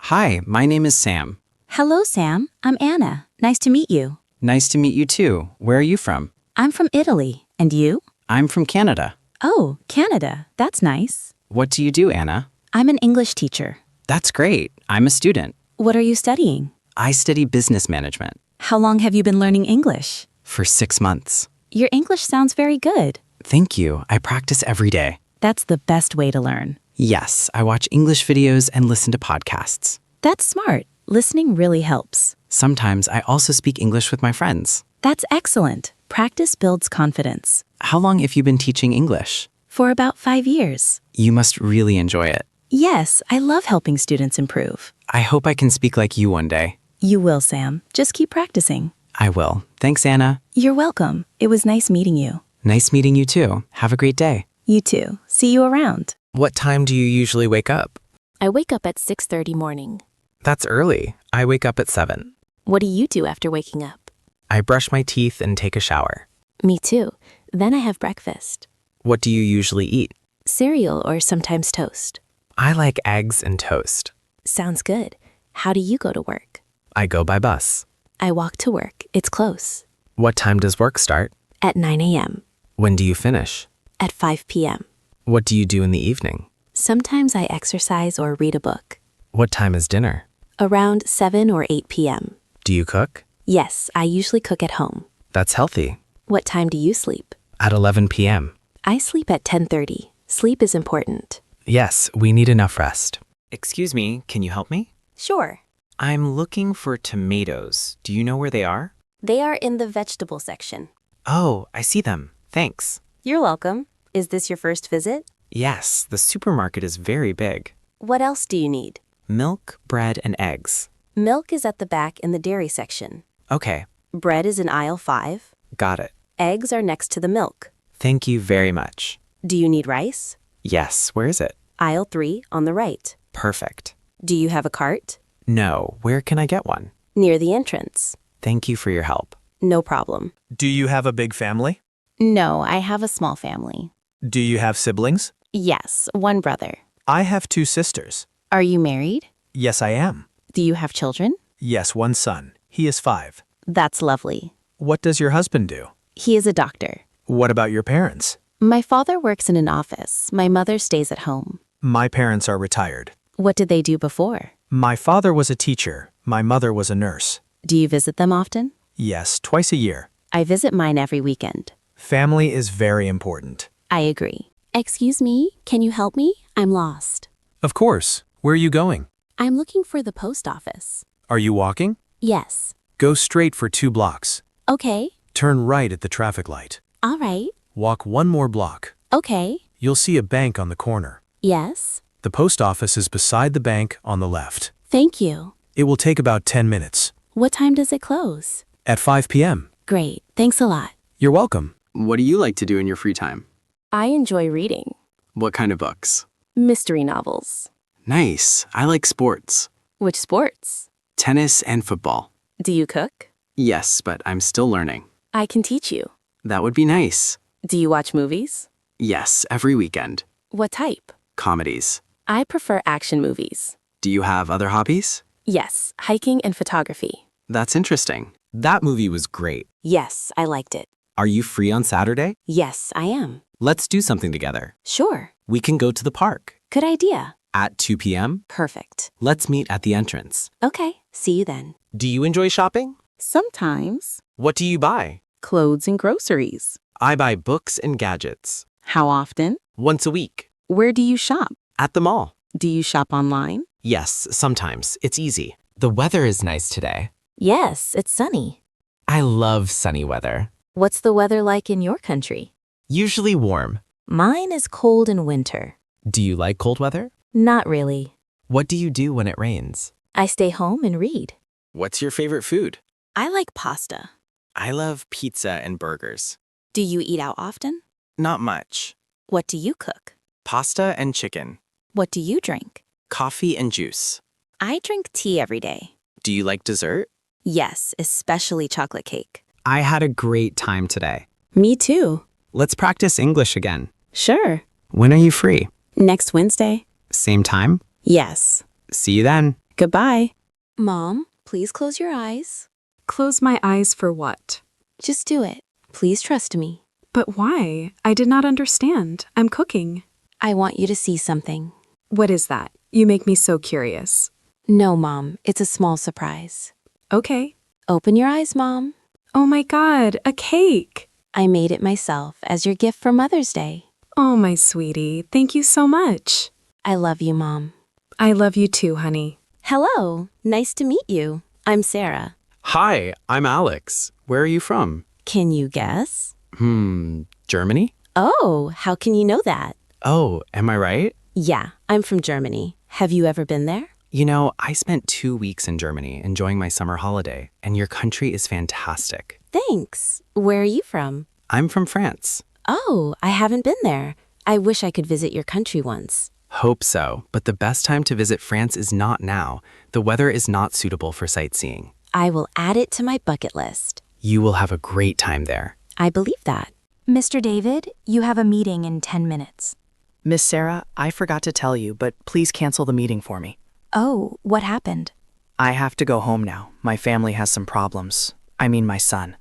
Hi, my name is Sam. Hello, Sam. I'm Anna. Nice to meet you. Nice to meet you too. Where are you from? I'm from Italy. And you? I'm from Canada. Oh, Canada. That's nice. What do you do, Anna? I'm an English teacher. That's great. I'm a student. What are you studying? I study business management. How long have you been learning English? For 6 months. Your English sounds very good. Thank you. I practice every day. That's the best way to learn. Yes, I watch English videos and listen to podcasts. That's smart. Listening really helps. Sometimes I also speak English with my friends. That's excellent. Practice builds confidence. How long have you been teaching English? For about 5 years. You must really enjoy it. Yes, I love helping students improve. I hope I can speak like you one day. You will, Sam. Just keep practicing. I will. Thanks, Anna. You're welcome. It was nice meeting you. Nice meeting you too. Have a great day. You too. See you around. What time do you usually wake up? I wake up at 6:30 morning. That's early. I wake up at 7. What do you do after waking up? I brush my teeth and take a shower. Me too. Then I have breakfast. What do you usually eat? Cereal or sometimes toast. I like eggs and toast. Sounds good. How do you go to work? I go by bus. I walk to work. It's close. What time does work start? At 9 a.m. When do you finish? At 5 p.m. What do you do in the evening? Sometimes I exercise or read a book. What time is dinner? Around 7 or 8 p.m. Do you cook? Yes, I usually cook at home. That's healthy. What time do you sleep? At 11 p.m. I sleep at 10:30. Sleep is important. Yes, we need enough rest. Excuse me, can you help me? Sure. I'm looking for tomatoes. Do you know where they are? They are in the vegetable section. Oh, I see them. Thanks. You're welcome. Is this your first visit? Yes, the supermarket is very big. What else do you need? Milk, bread, and eggs. Milk is at the back in the dairy section. Okay, Bread is in aisle 5. got it. Eggs are next to the milk. Thank you very much. Do you need rice? Yes, where is it? Aisle 3 on the right. Perfect. Do you have a cart? No, where can I get one? Near the entrance. Thank you for your help. No problem. Do you have a big family? No, I have a small family. Do you have siblings? Yes, one brother. I have 2 sisters. Are you married? Yes, I am. Do you have children? Yes, one son. He is 5. That's lovely. What does your husband do? He is a doctor. What about your parents? My father works in an office. My mother stays at home. My parents are retired. What did they do before? My father was a teacher. My mother was a nurse. Do you visit them often? Yes, twice a year. I visit mine every weekend. Family is very important. I agree. Excuse me, can you help me? I'm lost. Of course. Where are you going? I'm looking for the post office. Are you walking? Yes. Go straight for 2 blocks. Okay. Turn right at the traffic light. All right. Walk 1 more block. Okay. You'll see a bank on the corner. Yes. The post office is beside the bank on the left. Thank you. It will take about 10 minutes. What time does it close? At 5 p.m. Great. Thanks a lot. You're welcome. What do you like to do in your free time? I enjoy reading. What kind of books? Mystery novels. Nice. I like sports. Which sports? Tennis and football. Do you cook? Yes, but I'm still learning. I can teach you. That would be nice. Do you watch movies? Yes, every weekend. What type? Comedies. I prefer action movies. Do you have other hobbies? Yes, hiking and photography. That's interesting. That movie was great. Yes, I liked it. Are you free on Saturday? Yes, I am. Let's do something together. Sure. We can go to the park. Good idea. At 2 p.m., Perfect. let's meet at the entrance. Okay, see you then. Do you enjoy shopping? Sometimes. What do you buy? Clothes and groceries. I buy books and gadgets. How often? Once a week. Where do you shop? At the mall. Do you shop online? Yes, sometimes. It's easy. The weather is nice today. Yes, it's sunny. I love sunny weather. What's the weather like in your country? Usually warm. Mine is cold in winter. Do you like cold weather? Not really. What do you do when it rains? I stay home and read. What's your favorite food? I like pasta. I love pizza and burgers. Do you eat out often? Not much. What do you cook? Pasta and chicken. What do you drink? Coffee and juice. I drink tea every day. Do you like dessert? Yes, especially chocolate cake. I had a great time today. Me too. Let's practice English again. Sure. When are you free? Next Wednesday? Same time? Yes. See you then. Goodbye. Mom, please close your eyes. Close my eyes for what? Just do it. Please trust me. But why? I did not understand. I'm cooking. I want you to see something. What is that? You make me so curious. No, Mom, it's a small surprise. Okay. Open your eyes, Mom. Oh my God, a cake. I made it myself as your gift for Mother's Day. Oh, my sweetie, thank you so much. I love you, Mom. I love you too, honey. Hello, nice to meet you. I'm Sarah. Hi, I'm Alex. Where are you from? Can you guess? Germany? Oh, how can you know that? Oh, am I right? Yeah, I'm from Germany. Have you ever been there? You know, I spent 2 weeks in Germany enjoying my summer holiday, and your country is fantastic. Thanks. Where are you from? I'm from France. Oh, I haven't been there. I wish I could visit your country once. Hope so, but the best time to visit France is not now. The weather is not suitable for sightseeing. I will add it to my bucket list. You will have a great time there. I believe that. Mr. David, you have a meeting in 10 minutes. Miss Sarah, I forgot to tell you, but please cancel the meeting for me. Oh, what happened? I have to go home now. My family has some problems. I mean, my son.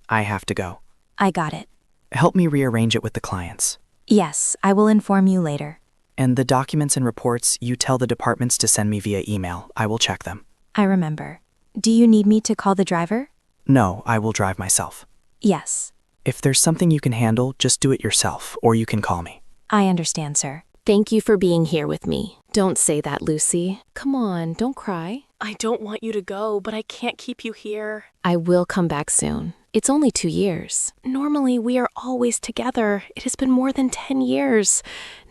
I have to go. I got it. Help me rearrange it with the clients. Yes, I will inform you later. And the documents and reports, you tell the departments to send me via email. I will check them. I remember. Do you need me to call the driver? No, I will drive myself. Yes. If there's something you can handle, just do it yourself, or you can call me. I understand, sir. Thank you for being here with me. Don't say that, Lucy. Come on, don't cry. I don't want you to go, but I can't keep you here. I will come back soon. It's only 2 years. Normally, we are always together. It has been more than 10 years.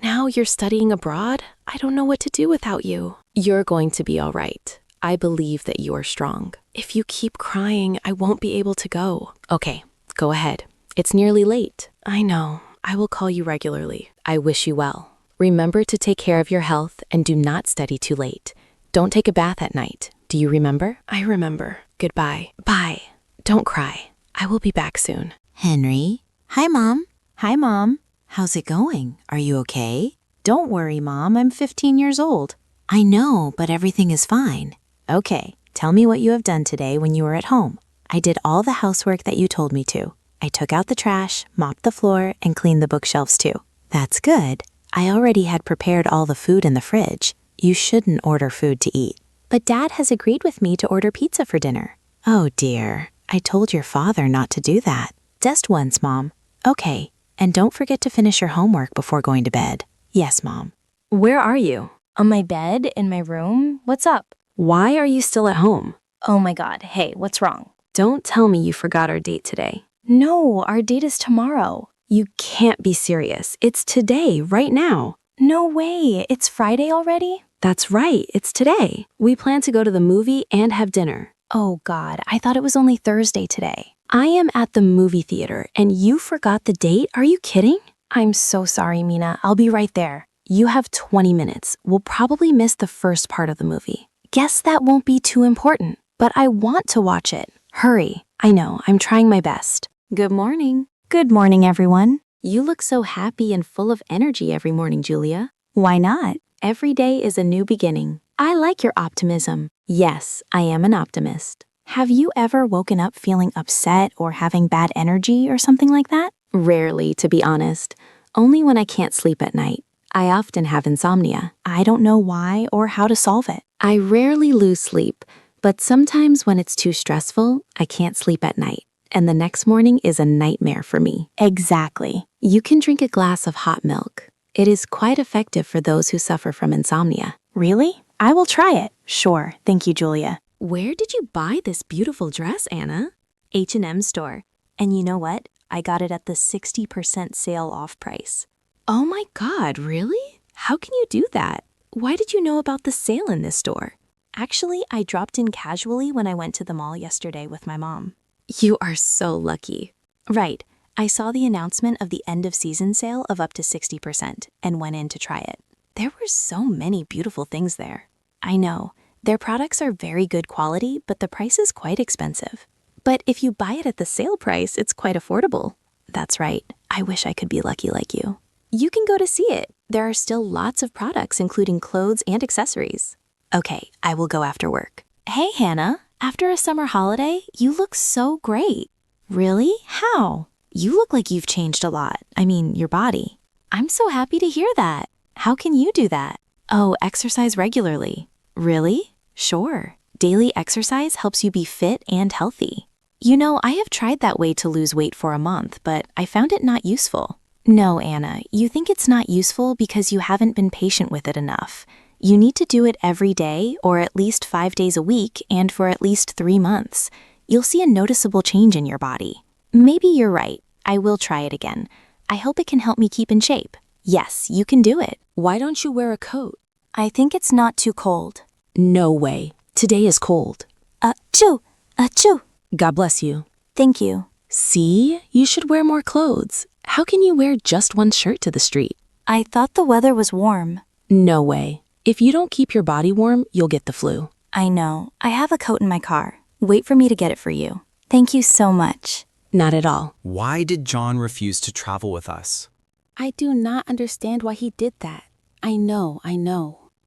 Now you're studying abroad. I don't know what to do without you. You're going to be all right. I believe that you are strong. If you keep crying, I won't be able to go. Okay, go ahead. It's nearly late. I know. I will call you regularly. I wish you well. Remember to take care of your health and do not study too late. Don't take a bath at night. Do you remember? I remember. Goodbye. Bye. Don't cry. I will be back soon. Henry? Hi, Mom. Hi, Mom. How's it going? Are you okay? Don't worry, Mom. I'm 15 years old. I know, but everything is fine. Okay, tell me what you have done today when you were at home. I did all the housework that you told me to. I took out the trash, mopped the floor, and cleaned the bookshelves too. That's good. I already had prepared all the food in the fridge. You shouldn't order food to eat. But Dad has agreed with me to order pizza for dinner. Oh dear, I told your father not to do that. Just once, Mom. Okay, and don't forget to finish your homework before going to bed. Yes, Mom. Where are you? On my bed, in my room. What's up? Why are you still at home? Oh my God. Hey, what's wrong? Don't tell me you forgot our date today. No, our date is tomorrow. You can't be serious. It's today, right now. No way. It's Friday already? That's right. It's today. We plan to go to the movie and have dinner. Oh God, I thought it was only Thursday today. I am at the movie theater and you forgot the date? Are you kidding? I'm so sorry, Mina. I'll be right there. You have 20 minutes. We'll probably miss the first part of the movie. Guess that won't be too important, but I want to watch it. Hurry. I know, I'm trying my best. Good morning. Good morning, everyone. You look so happy and full of energy every morning, Julia. Why not? Every day is a new beginning. I like your optimism. Yes, I am an optimist. Have you ever woken up feeling upset or having bad energy or something like that? Rarely, to be honest. Only when I can't sleep at night. I often have insomnia. I don't know why or how to solve it. I rarely lose sleep, but sometimes when it's too stressful, I can't sleep at night. And the next morning is a nightmare for me. Exactly. You can drink a glass of hot milk. It is quite effective for those who suffer from insomnia. Really? I will try it. Sure. Thank you, Julia. Where did you buy this beautiful dress, Anna? H&M store. And you know what? I got it at the 60% sale off price. Oh my God, really? How can you do that? Why did you know about the sale in this store? Actually, I dropped in casually when I went to the mall yesterday with my mom. You are so lucky. Right. I saw the announcement of the end of season sale of up to 60% and went in to try it. There were so many beautiful things there. I know. Their products are very good quality, but the price is quite expensive. But if you buy it at the sale price, it's quite affordable. That's right. I wish I could be lucky like you. You can go to see it. There are still lots of products, including clothes and accessories. Okay, I will go after work. Hey, Hannah. After a summer holiday, you look so great. Really? How? You look like you've changed a lot. I mean, your body. I'm so happy to hear that. How can you do that? Oh, exercise regularly. Really? Sure. Daily exercise helps you be fit and healthy. You know, I have tried that way to lose weight for a month, but I found it not useful. No, Anna, you think it's not useful because you haven't been patient with it enough. You need to do it every day or at least 5 days a week and for at least 3 months. You'll see a noticeable change in your body. Maybe you're right. I will try it again. I hope it can help me keep in shape. Yes, you can do it. Why don't you wear a coat? I think it's not too cold. No way. Today is cold. Achoo! Achoo! God bless you. Thank you. See, you should wear more clothes. How can you wear just one shirt to the street? I thought the weather was warm. No way. If you don't keep your body warm, you'll get the flu. I know. I have a coat in my car. Wait for me to get it for you. Thank you so much. Not at all. Why did John refuse to travel with us? I do not understand why he did that. I know.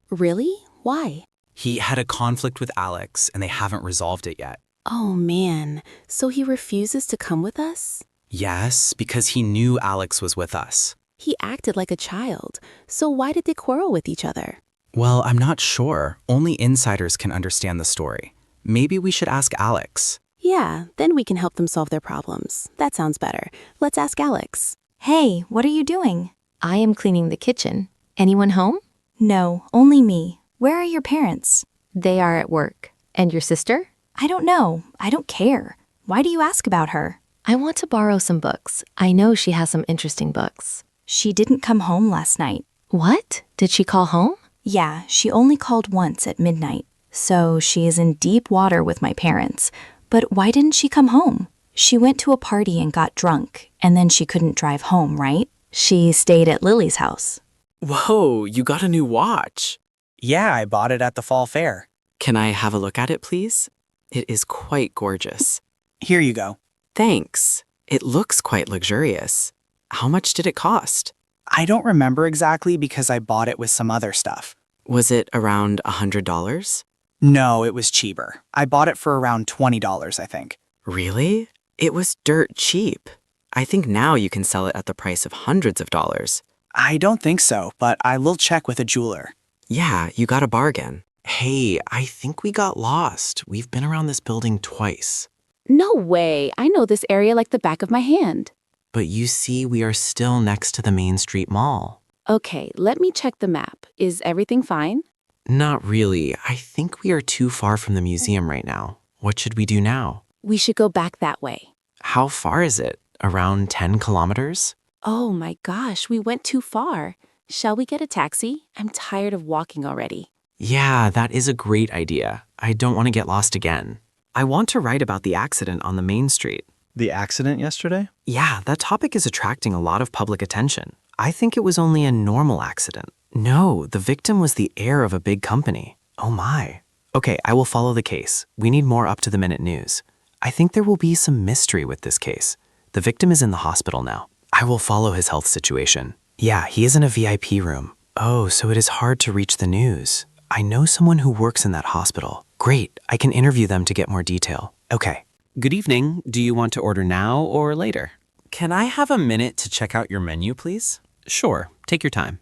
Really? Why? He had a conflict with Alex, and they haven't resolved it yet. Oh man, so he refuses to come with us? Yes, because he knew Alex was with us. He acted like a child, so why did they quarrel with each other? Well, I'm not sure. Only insiders can understand the story. Maybe we should ask Alex. Yeah, then we can help them solve their problems. That sounds better. Let's ask Alex. Hey, what are you doing? I am cleaning the kitchen. Anyone home? No, only me. Where are your parents? They are at work. And your sister? I don't know. I don't care. Why do you ask about her? I want to borrow some books. I know she has some interesting books. She didn't come home last night. What? Did she call home? Yeah, she only called once at midnight. So she is in deep water with my parents. But why didn't she come home? She went to a party and got drunk, and then she couldn't drive home, right? She stayed at Lily's house. Whoa, you got a new watch. Yeah, I bought it at the fall fair. Can I have a look at it, please? It is quite gorgeous. Here you go. Thanks. It looks quite luxurious. How much did it cost? I don't remember exactly because I bought it with some other stuff. Was it around $100? No, it was cheaper. I bought it for around $20, I think. Really? It was dirt cheap. I think now you can sell it at the price of hundreds of dollars. I don't think so, but I will check with a jeweler. Yeah, you got a bargain. Hey, I think we got lost. We've been around this building twice. No way. I know this area like the back of my hand. But you see, we are still next to the Main Street Mall. Okay, let me check the map. Is everything fine? Not really. I think we are too far from the museum right now. What should we do now? We should go back that way. How far is it? Around 10 kilometers? Oh my gosh, we went too far. Shall we get a taxi? I'm tired of walking already. Yeah, that is a great idea. I don't want to get lost again. I want to write about the accident on the main street. The accident yesterday? Yeah, that topic is attracting a lot of public attention. I think it was only a normal accident. No, the victim was the heir of a big company. Oh my. Okay, I will follow the case. We need more up-to-the-minute news. I think there will be some mystery with this case. The victim is in the hospital now. I will follow his health situation. Yeah, he is in a VIP room. Oh, so it is hard to reach the news. I know someone who works in that hospital. Great, I can interview them to get more detail. Okay. Good evening. Do you want to order now or later? Can I have a minute to check out your menu, please? Sure, take your time.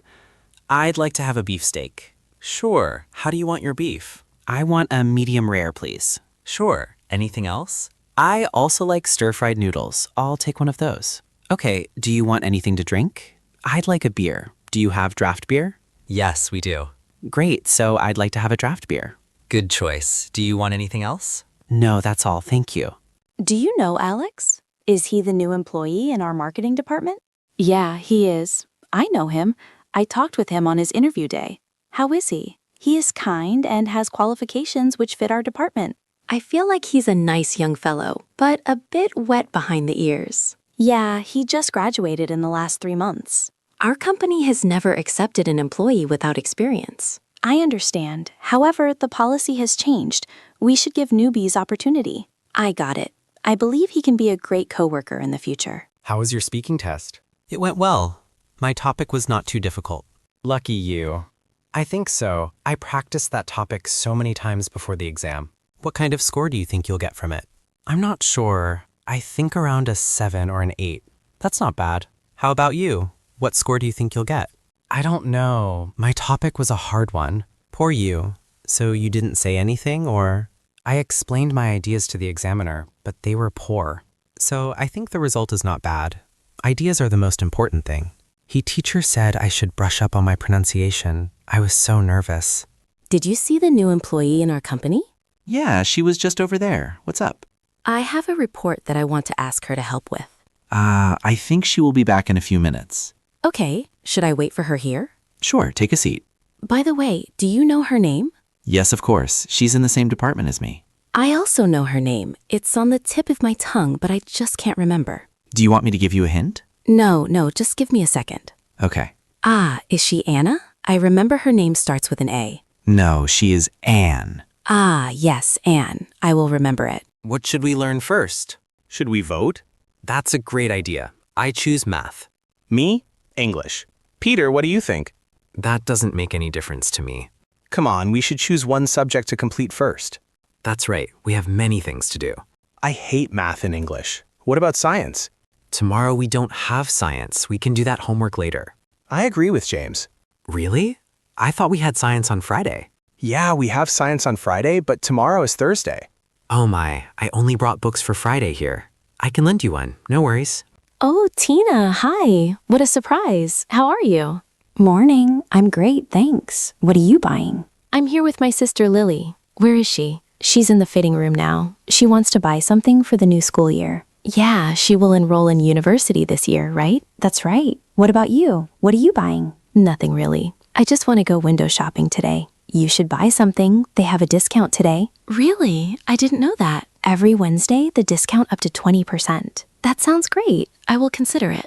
I'd like to have a beefsteak. Sure. How do you want your beef? I want a medium rare, please. Sure. Anything else? I also like stir-fried noodles. I'll take one of those. Okay, do you want anything to drink? I'd like a beer. Do you have draft beer? Yes, we do. Great, so I'd like to have a draft beer. Good choice. Do you want anything else? No, that's all, thank you. Do you know Alex? Is he the new employee in our marketing department? Yeah, he is. I know him. I talked with him on his interview day. How is he? He is kind and has qualifications which fit our department. I feel like he's a nice young fellow, but a bit wet behind the ears. Yeah, he just graduated in the last 3 months. Our company has never accepted an employee without experience. I understand. However, the policy has changed. We should give newbies opportunity. I got it. I believe he can be a great coworker in the future. How was your speaking test? It went well. My topic was not too difficult. Lucky you. I think so. I practiced that topic so many times before the exam. What kind of score do you think you'll get from it? I'm not sure. I think around a 7 or an 8. That's not bad. How about you? What score do you think you'll get? I don't know. My topic was a hard one. Poor you. So you didn't say anything, or? I explained my ideas to the examiner, but they were poor. So I think the result is not bad. Ideas are the most important thing. Teacher said I should brush up on my pronunciation. I was so nervous. Did you see the new employee in our company? Yeah, she was just over there. What's up? I have a report that I want to ask her to help with. I think she will be back in a few minutes. Okay, should I wait for her here? Sure, take a seat. By the way, do you know her name? Yes, of course. She's in the same department as me. I also know her name. It's on the tip of my tongue, but I just can't remember. Do you want me to give you a hint? No, just give me a second. Okay. Ah, is she Anna? I remember her name starts with an A. No, she is Anne. Ah, yes, Anne. I will remember it. What should we learn first? Should we vote? That's a great idea. I choose math. Me? English. Peter, what do you think? That doesn't make any difference to me. Come on, we should choose one subject to complete first. That's right. We have many things to do. I hate math and English. What about science? Tomorrow we don't have science. We can do that homework later. I agree with James. Really? I thought we had science on Friday. Yeah, we have science on Friday, but tomorrow is Thursday. Oh my, I only brought books for Friday here. I can lend you one, no worries. Oh, Tina, hi. What a surprise. How are you? Morning. I'm great, thanks. What are you buying? I'm here with my sister Lily. Where is she? She's in the fitting room now. She wants to buy something for the new school year. Yeah, she will enroll in university this year, right? That's right. What about you? What are you buying? Nothing really. I just want to go window shopping today. You should buy something. They have a discount today. Really? I didn't know that. Every Wednesday, the discount up to 20%. That sounds great. I will consider it.